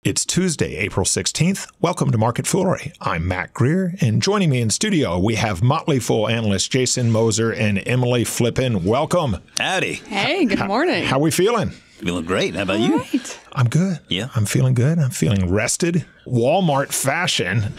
It's Tuesday, April 16th. Welcome to Market Foolery. I'm Mac Greer, and joining me in studio, we have Motley Fool analysts Jason Moser and Emily Flippen. Welcome. Howdy. Hey, good morning. How are we feeling? Feeling great. How about you? Right. I'm good. Yeah. I'm feeling good. I'm feeling rested. Walmart fashion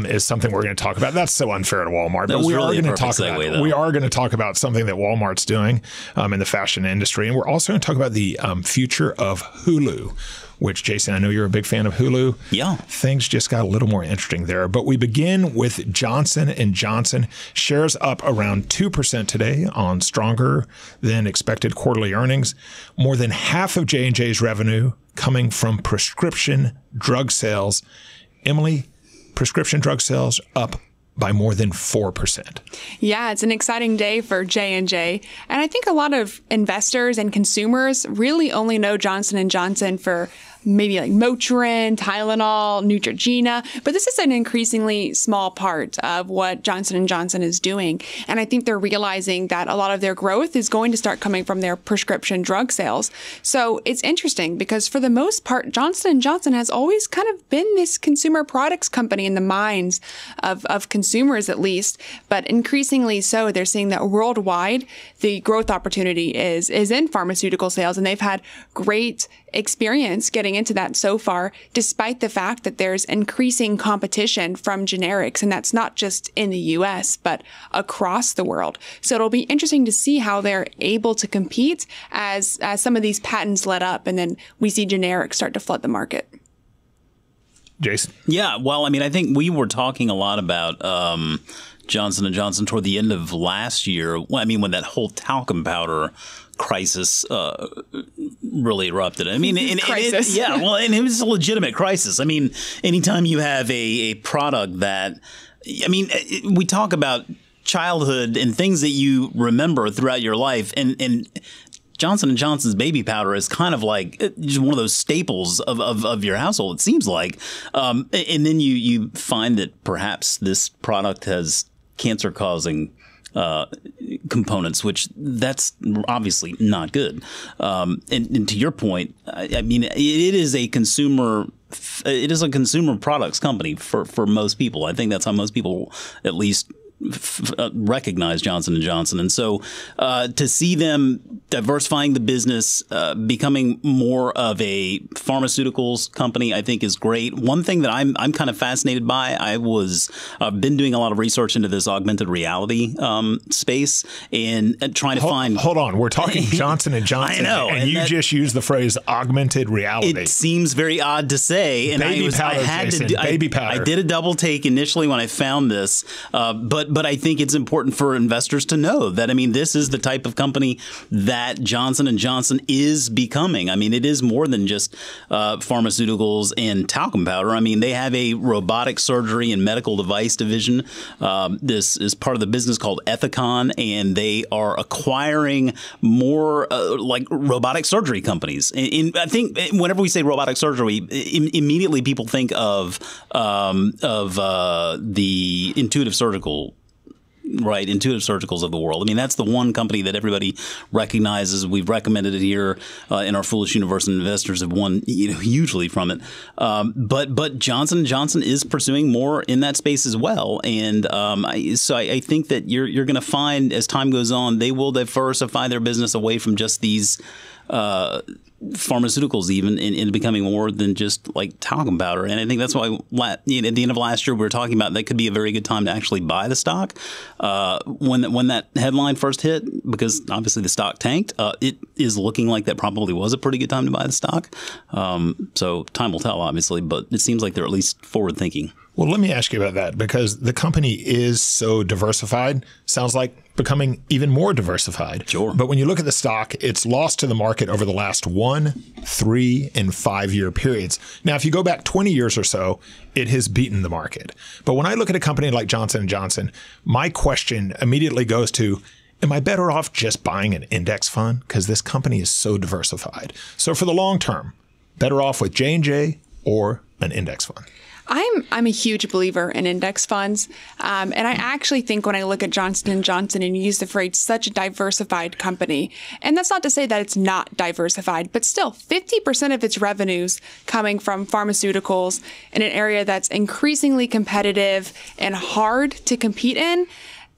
is something we're going to talk about. That's so unfair to Walmart, but we are going to talk about it. We are going to talk about something that Walmart's doing in the fashion industry, and we're also going to talk about the future of Hulu, which, Jason, I know you're a big fan of Hulu. Yeah. Things just got a little more interesting there. But we begin with Johnson & Johnson. Shares up around 2% today on stronger than expected quarterly earnings. More than half of J&J's revenue coming from prescription drug sales. Emily, prescription drug sales up by more than 4%. Yeah, it's an exciting day for J&J. And I think a lot of investors and consumers really only know Johnson & Johnson for maybe like Motrin, Tylenol, Neutrogena, but this is an increasingly small part of what Johnson & Johnson is doing. And I think they're realizing that a lot of their growth is going to start coming from their prescription drug sales. So it's interesting because for the most part, Johnson & Johnson has always kind of been this consumer products company in the minds of consumers at least, but increasingly so they're seeing that worldwide the growth opportunity is in pharmaceutical sales, and they've had great experience getting into that so far, despite the fact that there's increasing competition from generics, and that's not just in the US, but across the world. So it'll be interesting to see how they're able to compete as some of these patents let up, and then we see generics start to flood the market. Jason? Yeah, well, I mean, I think we were talking a lot about Johnson & Johnson toward the end of last year. Well, I mean, when that whole talcum powder crisis really erupted. I mean, and it was a legitimate crisis. I mean, anytime you have a product that, I mean, we talk about childhood and things that you remember throughout your life, and Johnson & Johnson's baby powder is kind of like just one of those staples of your household, it seems like. And then you find that perhaps this product has cancer-causing components, which that's obviously not good. And to your point, I mean, it is a consumer products company for most people. I think that's how most people at least recognize Johnson & Johnson. And so to see them diversifying the business, becoming more of a pharmaceuticals company, I think is great. One thing that I'm kind of fascinated by, I've been doing a lot of research into this augmented reality space and trying to find. Hold on. We're talking Johnson & Johnson. I know. And you just used the phrase augmented reality. It seems very odd to say. And baby powder. I did a double take initially when I found this, but I think it's important for investors to know that, I mean, this is the type of company that Johnson & Johnson is becoming. I mean, it is more than just pharmaceuticals and talcum powder. I mean, they have a robotic surgery and medical device division. This is part of the business called Ethicon, and they are acquiring more like robotic surgery companies. And I think whenever we say robotic surgery, immediately people think of the Intuitive Surgical. Right, Intuitive Surgicals of the world. I mean, that's the one company that everybody recognizes. We've recommended it here in our Foolish Universe, and investors have won hugely from it. But Johnson & Johnson is pursuing more in that space as well. And so I think that you're going to find as time goes on, they will diversify their business away from just these pharmaceuticals even in becoming more than just like talcum powder. And I think that's why at the end of last year we were talking about that could be a very good time to actually buy the stock when that headline first hit, because obviously the stock tanked. It is looking like that probably was a pretty good time to buy the stock. So time will tell, obviously, but it seems like they're at least forward thinking. Well, let me ask you about that, because the company is so diversified. Sounds like becoming even more diversified. Sure. But when you look at the stock, it's lost to the market over the last 1, 3, and 5 year periods. Now, if you go back 20 years or so, it has beaten the market. But when I look at a company like Johnson & Johnson, my question immediately goes to, am I better off just buying an index fund? Because this company is so diversified. So for the long term, better off with J&J or an index fund? I'm a huge believer in index funds, and I actually think when I look at Johnson & Johnson and use the phrase such a diversified company, and that's not to say that it's not diversified, but still 50% of its revenues coming from pharmaceuticals in an area that's increasingly competitive and hard to compete in.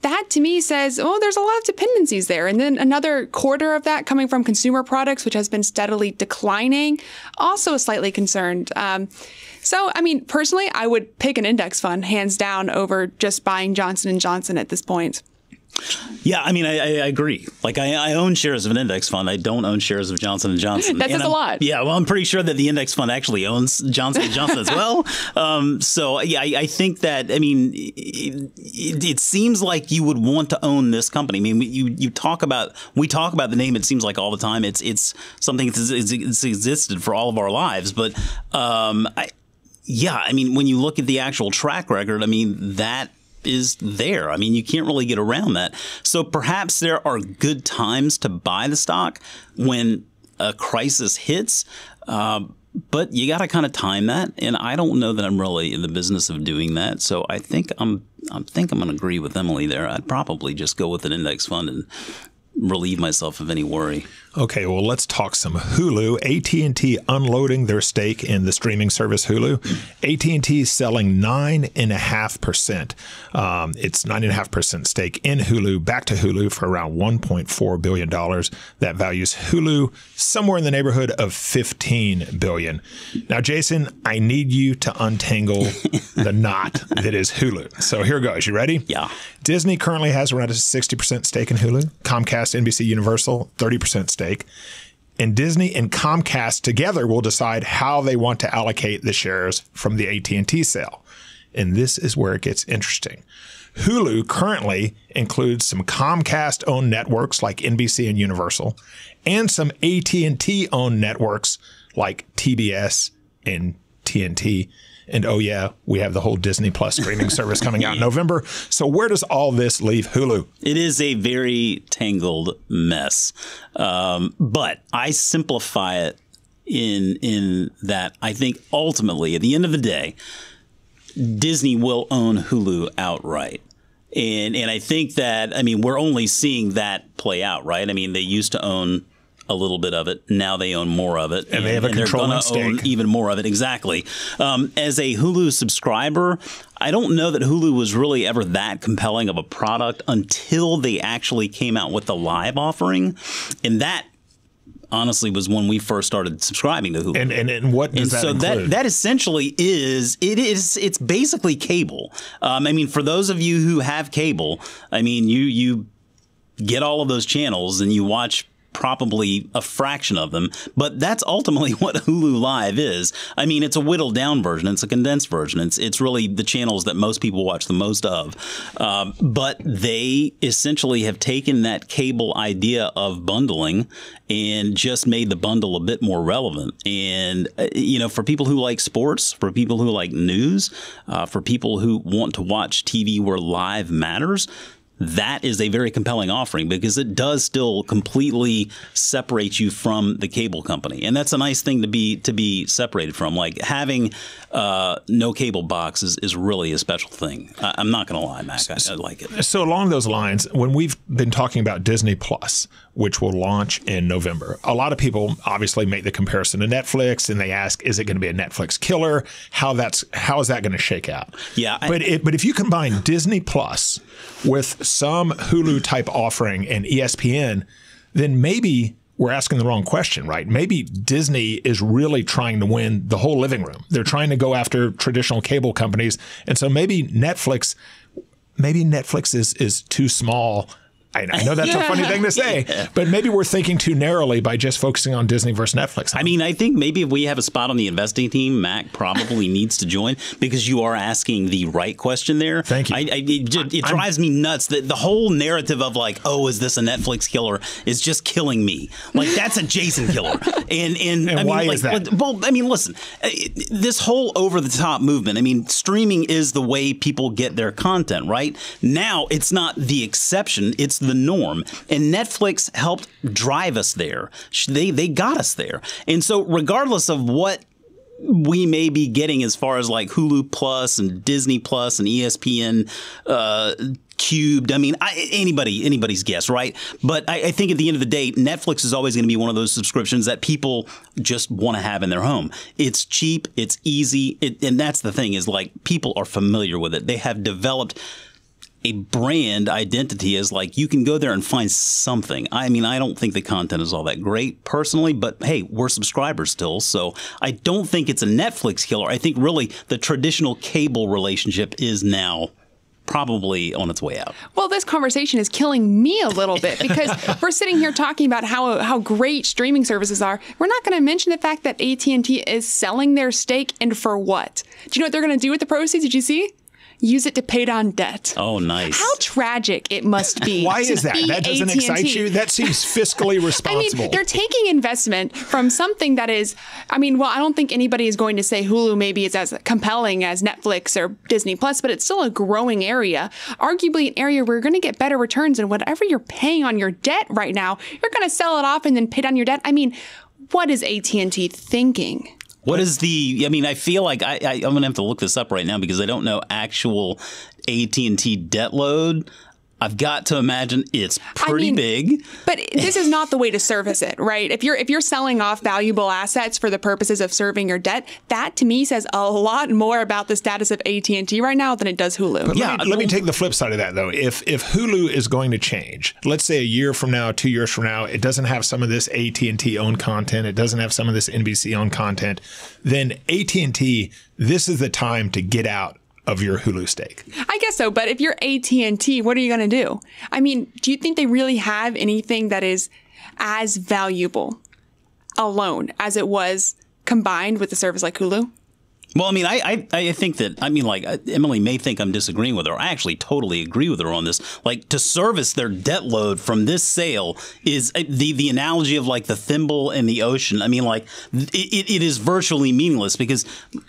That to me says, oh, there's a lot of dependencies there. And then another quarter of that coming from consumer products, which has been steadily declining, also slightly concerned. So, I mean, personally, I would pick an index fund hands down over just buying Johnson & Johnson at this point. Yeah, I mean, I agree. Like, I own shares of an index fund. I don't own shares of Johnson & Johnson. That says a lot. Yeah, well, I'm pretty sure that the index fund actually owns Johnson & Johnson as well. So, yeah, I think that, I mean, it seems like you would want to own this company. I mean, we talk about the name, it seems like all the time. It's something that's existed for all of our lives. But, yeah, I mean, when you look at the actual track record, I mean, that is there. I mean, you can't really get around that. So perhaps there are good times to buy the stock when a crisis hits, but you got to kind of time that. And I don't know that I'm really in the business of doing that. So I think I'm going to agree with Emily there. I'd probably just go with an index fund and relieve myself of any worry. Okay, well, let's talk some Hulu. AT&T unloading their stake in the streaming service Hulu. AT&T selling 9.5%. It's 9.5% stake in Hulu back to Hulu for around $1.4 billion. That values Hulu somewhere in the neighborhood of $15 billion. Now, Jason, I need you to untangle the knot that is Hulu. So here goes. You ready? Yeah. Disney currently has around a 60% stake in Hulu. Comcast, NBC, Universal, 30% stake. And Disney and Comcast together will decide how they want to allocate the shares from the AT&T sale. And this is where it gets interesting. Hulu currently includes some Comcast-owned networks like NBC and Universal, and some AT&T-owned networks like TBS and TNT. And oh yeah, we have the whole Disney Plus streaming service coming out in November. So where does all this leave Hulu? It is a very tangled mess. But I simplify it in that I think ultimately, at the end of the day, Disney will own Hulu outright. And I think that, I mean, we're only seeing that play out, right? I mean, they used to own a little bit of it. Now they own more of it. And they have a controlling stake. Own even more of it. Exactly. As a Hulu subscriber, I don't know that Hulu was really ever that compelling of a product until they actually came out with the live offering. And that honestly was when we first started subscribing to Hulu. And what does that include? That essentially it's basically cable. I mean, for those of you who have cable, I mean, you get all of those channels and you watch probably a fraction of them, but that's ultimately what Hulu Live is. I mean, it's a whittled down version. It's a condensed version. It's really the channels that most people watch the most of. But they essentially have taken that cable idea of bundling and just made the bundle a bit more relevant. And, you know, for people who like sports, for people who like news, for people who want to watch TV where live matters, that is a very compelling offering because it does still completely separate you from the cable company. And that's a nice thing to be separated from. Like having no cable box is really a special thing. I'm not going to lie, Mac. I like it. So along those lines, when we've been talking about Disney Plus, which will launch in November, a lot of people obviously make the comparison to Netflix and they ask, is it going to be a Netflix killer? How is that going to shake out? Yeah. But if you combine Disney Plus with some Hulu type offering and ESPN, then maybe we're asking the wrong question, right? Maybe Disney is really trying to win the whole living room. They're trying to go after traditional cable companies. And so maybe Netflix is too small. I know that's a funny thing to say, but maybe we're thinking too narrowly by just focusing on Disney versus Netflix. I mean, I think maybe if we have a spot on the investing team, Mac probably needs to join because you are asking the right question there. Thank you. It drives me nuts that the whole narrative of like, oh, is this a Netflix killer is just killing me. Like that's a Jason killer. And I mean, why is that? Well, I mean, listen, this whole over the top movement, I mean, streaming is the way people get their content, right? Now it's not the exception. It's the norm. And Netflix helped drive us there. They got us there. And so regardless of what we may be getting as far as like Hulu Plus and Disney Plus and ESPN Cubed. I mean, anybody's guess, right? But I think at the end of the day, Netflix is always going to be one of those subscriptions that people just want to have in their home. It's cheap, it's easy, and that's the thing is like people are familiar with it. They have developed a brand identity as like you can go there and find something. I mean, I don't think the content is all that great personally, but hey, we're subscribers still. So I don't think it's a Netflix killer. I think really the traditional cable relationship is now probably on its way out. Well, this conversation is killing me a little bit because we're sitting here talking about how great streaming services are. We're not going to mention the fact that AT&T is selling their stake, and for what? Do you know what they're going to do with the proceeds? Did you see? Use it to pay down debt. Oh, nice. How tragic it must be. Why is that? That doesn't AT&T. excite you? That seems fiscally responsible. I mean, they're taking investment from something that is, I mean, well, I don't think anybody is going to say Hulu maybe is as compelling as Netflix or Disney Plus, but it's still a growing area, arguably an area where you're going to get better returns than whatever you're paying on your debt right now. You're going to sell it off and then pay down your debt. I mean, what is AT&T thinking? What is the? I mean, I feel like I'm going to have to look this up right now because I don't know actual AT&T debt load. I've got to imagine it's pretty big. But this is not the way to service it, right? If you're selling off valuable assets for the purposes of serving your debt, that to me says a lot more about the status of AT&T right now than it does Hulu. But let me take the flip side of that, though. If Hulu is going to change, let's say a year from now, 2 years from now, it doesn't have some of this AT&T owned content, it doesn't have some of this NBC owned content, then AT&T, this is the time to get out of your Hulu stake. I guess so, but if you're AT&T, what are you going to do? I mean, do you think they really have anything that is as valuable alone as it was combined with a service like Hulu? Well, I mean, I think that, I mean, like, Emily may think I'm disagreeing with her. I actually totally agree with her on this. Like, to service their debt load from this sale is the analogy of, like, the thimble in the ocean. I mean, like, it is virtually meaningless because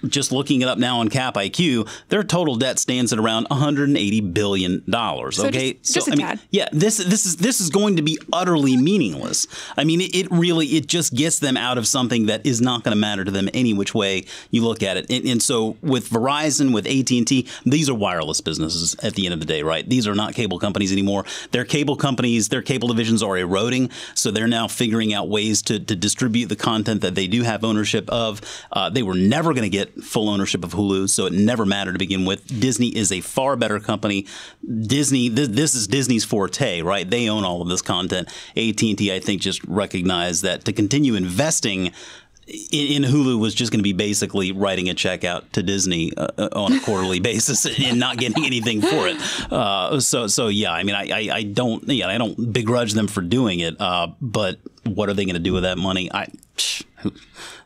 just looking it up now on Cap IQ, their total debt stands at around $180 billion. Okay? Just a tad. Yeah, this is going to be utterly meaningless. I mean, it just gets them out of something that is not going to matter to them any which way you look at it. And so with Verizon, with AT&T, these are wireless businesses at the end of the day, right? These are not cable companies anymore. Their cable companies, their cable divisions are eroding. So they're now figuring out ways to distribute the content that they do have ownership of. They were never going to get full ownership of Hulu, so it never mattered to begin with. Disney is a far better company. Disney, this is Disney's forte, right? They own all of this content. AT&T, I think, just recognized that to continue investing in Hulu was just going to be basically writing a check out to Disney on a quarterly basis and not getting anything for it. So yeah, I mean, I don't begrudge them for doing it. But what are they going to do with that money?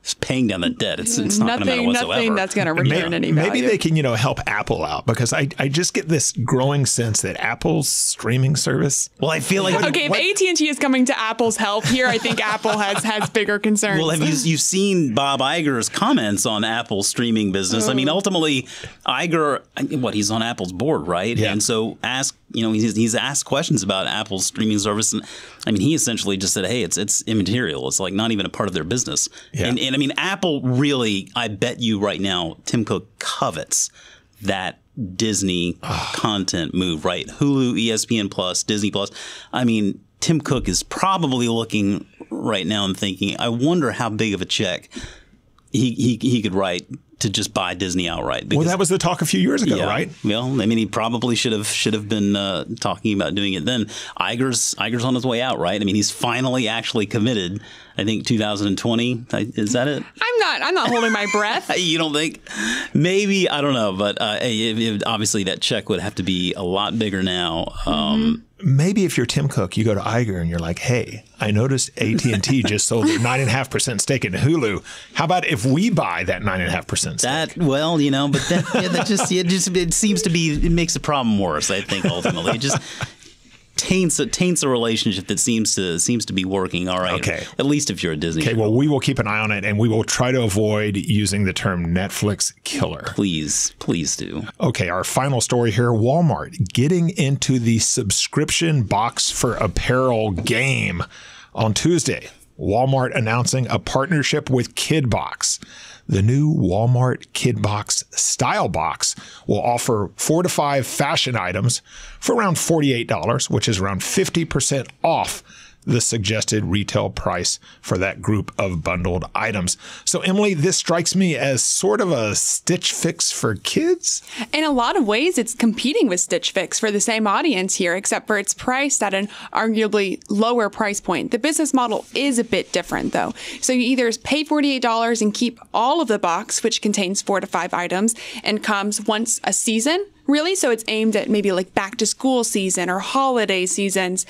It's paying down the debt. It's not going to matter whatsoever. Nothing that's going to return any value. Maybe they can, help Apple out because I just get this growing sense that Apple's streaming service. Well, I feel like if AT&T is coming to Apple's help here, I think Apple has bigger concerns. Well, have you seen Bob Iger's comments on Apple's streaming business? I mean, ultimately, Iger, he's on Apple's board, right? Yeah. And so he's asked questions about Apple's streaming service, and I mean, he essentially just said, "Hey, it's immaterial. It's like not even a part of their business." Yeah. And I mean, Apple really, I bet you right now, Tim Cook covets that Disney content move, right? Hulu, ESPN Plus, Disney Plus. I mean, Tim Cook is probably looking right now and thinking, I wonder how big of a check he could write to just buy Disney outright. Well, that was the talk a few years ago, right? Well, I mean, he probably should have been talking about doing it then. Iger's on his way out, right? I mean, he's finally actually committed. I think 2020. Is that it? I'm not holding my breath. You don't think? Maybe, I don't know, but obviously that check would have to be a lot bigger now. Maybe if you're Tim Cook, you go to Iger and you're like, "Hey, I noticed AT&T just sold their 9.5% stake in Hulu. How about if we buy that 9.5% stake?" It seems to be, it makes the problem worse. I think ultimately it just taints a relationship that seems to be working all right. Okay. At least if you're a Disney. Okay, well, we will keep an eye on it, and we will try to avoid using the term Netflix killer. Please do. Okay, our final story here, Walmart getting into the subscription box for apparel game on Tuesday. Walmart announcing a partnership with Kidbox. The new Walmart Kidbox Style Box will offer 4 to 5 fashion items for around $48, which is around 50% off the suggested retail price for that group of bundled items. So, Emily, this strikes me as sort of a Stitch Fix for kids. In a lot of ways, it's competing with Stitch Fix for the same audience here, except for it's priced at an arguably lower price point. The business model is a bit different, though. So you either pay $48 and keep all of the box, which contains 4 to 5 items and comes once a season, really. So it's aimed at maybe like back to school season or holiday seasons,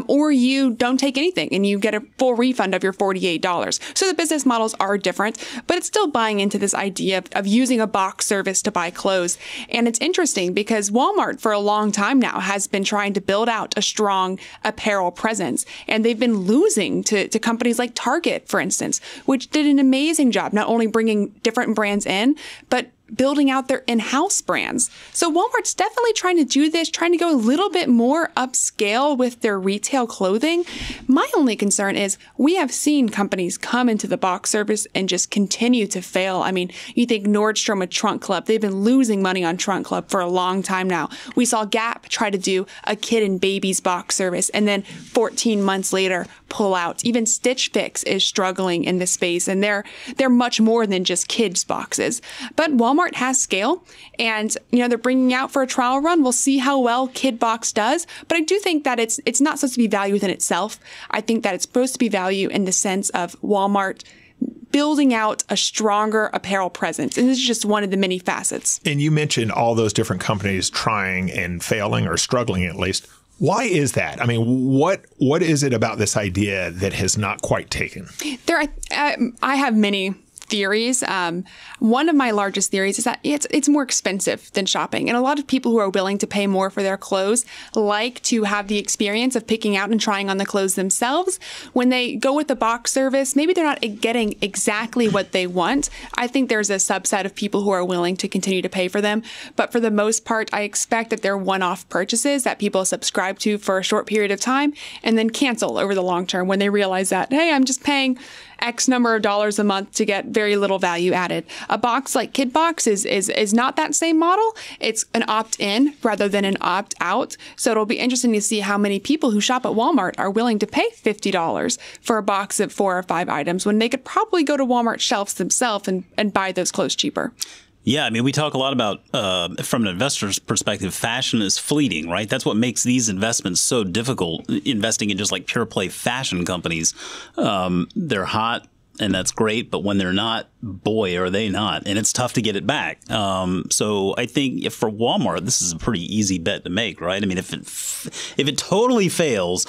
or you don't take anything and you get a full refund of your $48. So the business models are different, but it's still buying into this idea of using a box service to buy clothes. And it's interesting because Walmart for a long time now has been trying to build out a strong apparel presence. And they've been losing to companies like Target, for instance, which did an amazing job, not only bringing different brands in, but building out their in-house brands. So Walmart's definitely trying to do this, trying to go a little bit more upscale with their retail clothing. My only concern is we have seen companies come into the box service and just continue to fail. I mean, you think Nordstrom with Trunk Club, they've been losing money on Trunk Club for a long time now. We saw Gap try to do a kid and babies box service and then 14 months later pull out. Even Stitch Fix is struggling in this space, and they're much more than just kids boxes. But Walmart has scale, and they're bringing out for a trial run. We'll see how well Kidbox does, but I do think that it's not supposed to be value within itself. I think that it's supposed to be value in the sense of Walmart building out a stronger apparel presence. And this is just one of the many facets. And you mentioned all those different companies trying and failing, or struggling at least. Why is that? I mean, what is it about this idea that has not quite taken? I have many theories. One of my largest theories is that it's more expensive than shopping. And a lot of people who are willing to pay more for their clothes like to have the experience of picking out and trying on the clothes themselves. When they go with the box service, maybe they're not getting exactly what they want. I think there's a subset of people who are willing to continue to pay for them. But for the most part, I expect that they're one-off purchases that people subscribe to for a short period of time and then cancel over the long term when they realize that, hey, I'm just paying X number of dollars a month to get very little value added. A box like Kidbox is not that same model. It's an opt-in rather than an opt-out. So it'll be interesting to see how many people who shop at Walmart are willing to pay $50 for a box of 4 or 5 items when they could probably go to Walmart shelves themselves and buy those clothes cheaper. Yeah, I mean, we talk a lot about, from an investor's perspective, fashion is fleeting, right? That's what makes these investments so difficult, investing in just like pure play fashion companies. They're hot, and that's great, but when they're not, boy, are they not. And it's tough to get it back. So I think if for Walmart, this is a pretty easy bet to make, right? I mean, if it totally fails,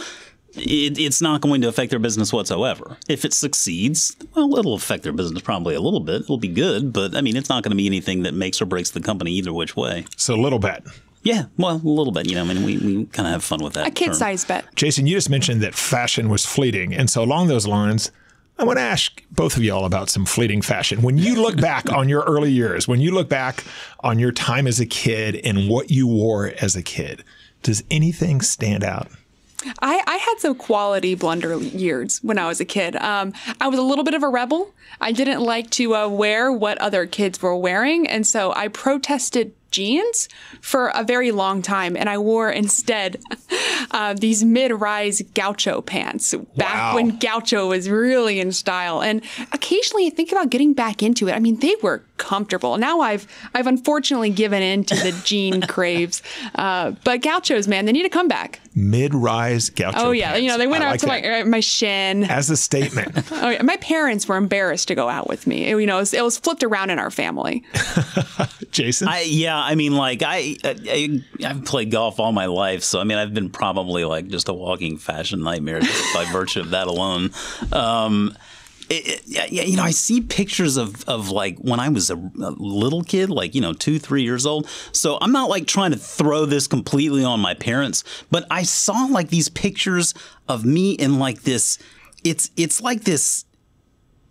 it's not going to affect their business whatsoever. If it succeeds, well, it'll affect their business probably a little bit. It'll be good, but I mean, it's not going to be anything that makes or breaks the company either which way. So a little bet. Yeah, well, a little bit. I mean, we kind of have fun with that. A kid-sized bet. Jason, you just mentioned that fashion was fleeting. And so along those lines, I want to ask both of y'all about some fleeting fashion. When you look back on your early years, when you look back on your time as a kid and what you wore as a kid, does anything stand out? I had some quality blunder years when I was a kid. I was a little bit of a rebel. I didn't like to wear what other kids were wearing. And so I protested jeans for a very long time. And I wore instead these mid-rise gaucho pants back when gaucho was really in style. And occasionally I think about getting back into it. I mean, they were comfortable. Now I've unfortunately given in to the jean craves. But gauchos, man, they need to come back. Mid-rise gaucho pants. Oh, yeah. They went out to my shin. As a statement. Oh, yeah. My parents were embarrassed to go out with me. It was flipped around in our family. Jason? I mean, like I've played golf all my life, so I mean, I've been probably like just a walking fashion nightmare just by virtue of that alone. I see pictures of like when I was a little kid, like 2-3 years old. So I'm not like trying to throw this completely on my parents, but I saw like these pictures of me in like this. It's like this.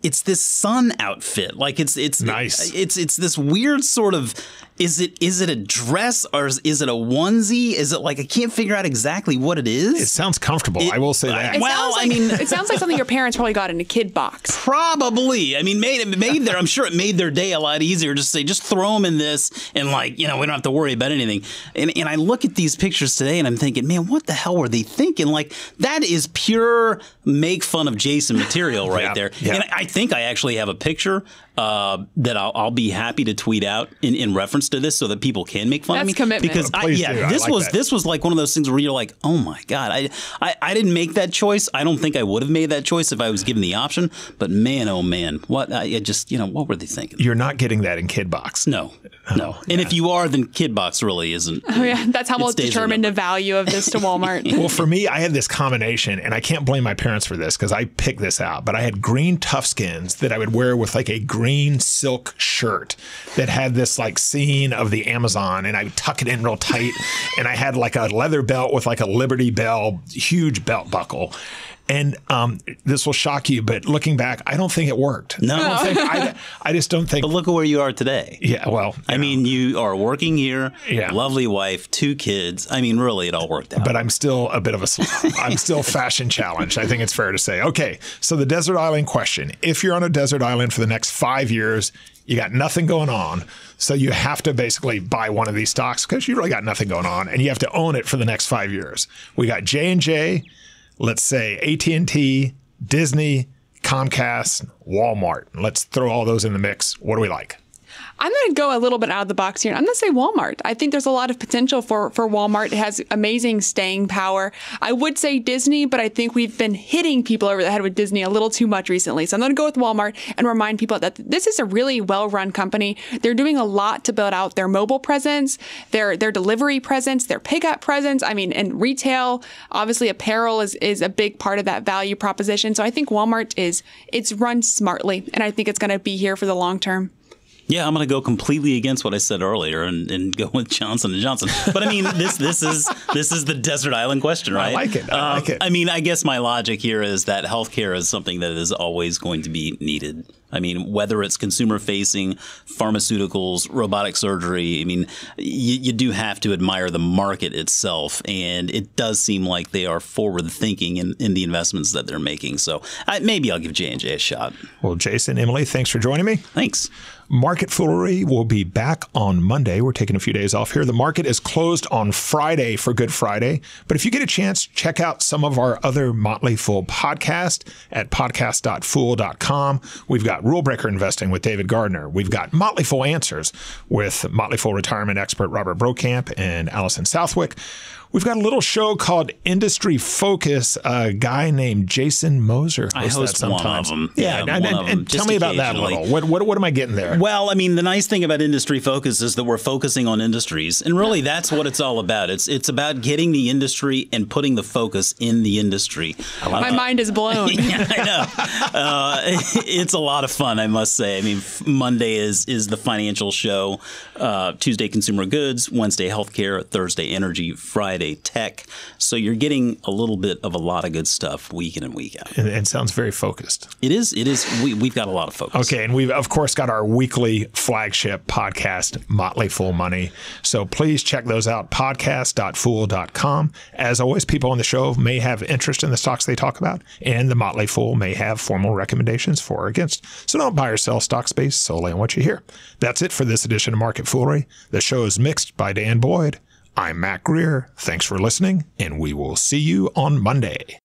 It's this sun outfit. Like it's nice. It's this weird sort of Is it a dress or is it a onesie? Is it like, I can't figure out exactly what it is. It sounds comfortable. I will say that. It sounds like something your parents probably got in a Kidbox. Probably. I mean, I'm sure it made their day a lot easier. Just throw them in this and we don't have to worry about anything. And I look at these pictures today and I'm thinking, man, what the hell were they thinking? Like, that is pure make fun of Jason material right there. Yeah. And I think I actually have a picture that I'll be happy to tweet out in reference to this so that people can make fun of me. That's commitment. Because this was like one of those things where you're like, oh my God, I didn't make that choice. I don't think I would have made that choice if I was given the option. But man, oh man, what were they thinking? You're not getting that in Kidbox. No. And if you are, then Kidbox really isn't. Oh yeah, that's how we'll determine the value of this to Walmart. Well, for me, I had this combination, and I can't blame my parents for this because I picked this out. But I had green Toughskins that I would wear with like a green silk shirt that had this like scene of the Amazon, and I would tuck it in real tight, and I had like a leather belt with like a Liberty Bell huge belt buckle. And this will shock you, but looking back, I don't think it worked. No, I just don't think. But look at where you are today. Yeah, well, I mean, you are working here, lovely wife, 2 kids. I mean, really, it all worked out. But I'm still a bit of a slob. I'm still fashion challenged. I think it's fair to say. Okay, so the desert island question: if you're on a desert island for the next 5 years, you got nothing going on, so you have to basically buy one of these stocks because you really got nothing going on, and you have to own it for the next 5 years. We got J&J. Let's say AT&T, Disney, Comcast, Walmart. Let's throw all those in the mix. What do we like? I'm going to go a little bit out of the box here. I'm going to say Walmart. I think there's a lot of potential for Walmart. It has amazing staying power. I would say Disney, but I think we've been hitting people over the head with Disney a little too much recently. So I'm going to go with Walmart and remind people that this is a really well-run company. They're doing a lot to build out their mobile presence, their delivery presence, their pickup presence. I mean, and retail, obviously apparel is a big part of that value proposition. So I think Walmart it's run smartly, and I think it's going to be here for the long term. Yeah, I'm going to go completely against what I said earlier and go with Johnson & Johnson. But I mean, this is the desert island question, right? I like it. I mean, I guess my logic here is that healthcare is something that is always going to be needed. I mean, whether it's consumer-facing, pharmaceuticals, robotic surgery, I mean, you do have to admire the market itself, and it does seem like they are forward-thinking in the investments that they're making. So maybe I'll give J&J a shot. Well, Jason, Emily, thanks for joining me. Thanks. MarketFoolery will be back on Monday. We're taking a few days off here. The market is closed on Friday for Good Friday. But if you get a chance, check out some of our other Motley Fool podcasts at podcast.fool.com. We've got Rule Breaker Investing with David Gardner. We've got Motley Fool Answers with Motley Fool retirement expert Robert Brokamp and Allison Southwick. We've got a little show called Industry Focus. A guy named Jason Moser hosts I host that sometimes. One of them. Yeah, and tell me about that a little. What am I getting there? Well, I mean, the nice thing about Industry Focus is that we're focusing on industries, and really that's what it's all about. It's about getting the industry and putting the focus in the industry. My mind is blown. Yeah, I know. It's a lot of fun, I must say. I mean, Monday is the financial show, Tuesday consumer goods, Wednesday healthcare, Thursday energy, Friday tech. So you're getting a little bit of a lot of good stuff week in and week out. And sounds very focused. It is. We've got a lot of focus. Okay. And we've, of course, got our weekly flagship podcast, Motley Fool Money. So please check those out, podcast.fool.com. As always, people on the show may have interest in the stocks they talk about, and the Motley Fool may have formal recommendations for or against. So don't buy or sell stocks based solely on what you hear. That's it for this edition of Market Foolery. The show is mixed by Dan Boyd. I'm Mac Greer. Thanks for listening, and we will see you on Monday.